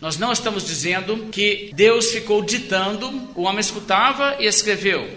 Nós não estamos dizendo que Deus ficou ditando, o homem escutava e escreveu.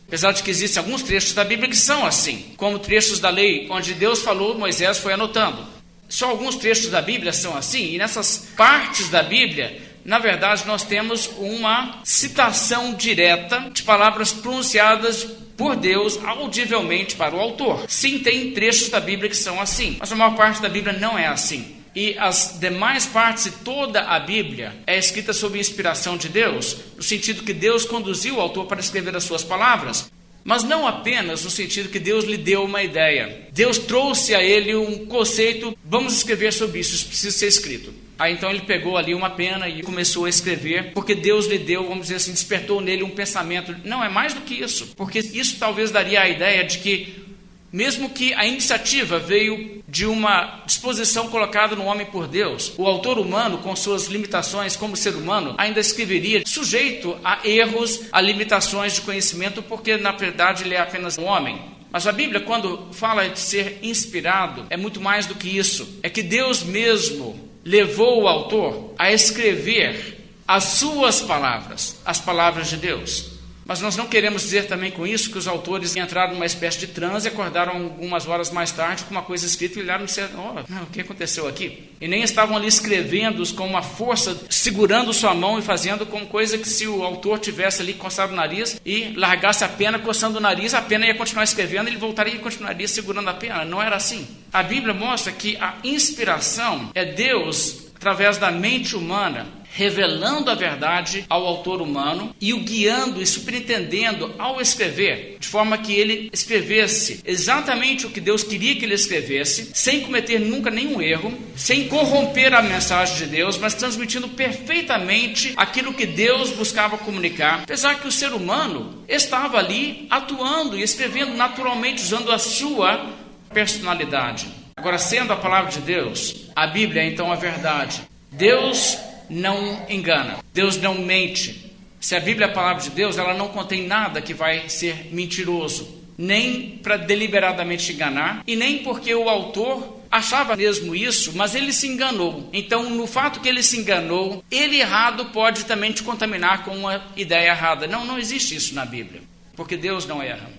Apesar de que existem alguns trechos da Bíblia que são assim, como trechos da lei, onde Deus falou, Moisés foi anotando. Só alguns trechos da Bíblia são assim, e nessas partes da Bíblia, na verdade, nós temos uma citação direta de palavras pronunciadas por Deus audivelmente para o autor. Sim, tem trechos da Bíblia que são assim, mas a maior parte da Bíblia não é assim. E as demais partes de toda a Bíblia é escrita sob inspiração de Deus, no sentido que Deus conduziu o autor para escrever as suas palavras, mas não apenas no sentido que Deus lhe deu uma ideia. Deus trouxe a ele um conceito, vamos escrever sobre isso, isso precisa ser escrito. Aí então ele pegou ali uma pena e começou a escrever, porque Deus lhe deu, vamos dizer assim, despertou nele um pensamento. Não, é mais do que isso, porque isso talvez daria a ideia de que, mesmo que a iniciativa veio de uma disposição colocada no homem por Deus, o autor humano, com suas limitações como ser humano, ainda escreveria sujeito a erros, a limitações de conhecimento, porque na verdade ele é apenas um homem. Mas a Bíblia, quando fala de ser inspirado, é muito mais do que isso. É que Deus mesmo levou o autor a escrever as suas palavras, as palavras de Deus. Mas nós não queremos dizer também com isso que os autores entraram numa espécie de transe e acordaram algumas horas mais tarde com uma coisa escrita e olharam e disseram, o que aconteceu aqui? E nem estavam ali escrevendo com uma força, segurando sua mão e fazendo como coisa que se o autor tivesse ali coçado o nariz e largasse a pena, coçando o nariz, a pena ia continuar escrevendo, ele voltaria e continuaria segurando a pena. Não era assim. A Bíblia mostra que a inspiração é Deus, através da mente humana, revelando a verdade ao autor humano e o guiando e superintendendo ao escrever, de forma que ele escrevesse exatamente o que Deus queria que ele escrevesse, sem cometer nunca nenhum erro, sem corromper a mensagem de Deus, mas transmitindo perfeitamente aquilo que Deus buscava comunicar, apesar que o ser humano estava ali atuando e escrevendo naturalmente, usando a sua personalidade. Agora, sendo a palavra de Deus, a Bíblia é então a verdade. Deus não engana, Deus não mente. Se a Bíblia é a palavra de Deus, ela não contém nada que vai ser mentiroso, nem para deliberadamente enganar, e nem porque o autor achava mesmo isso, mas ele se enganou. Então, no fato que ele se enganou, ele errado pode também te contaminar com uma ideia errada. Não existe isso na Bíblia, porque Deus não erra.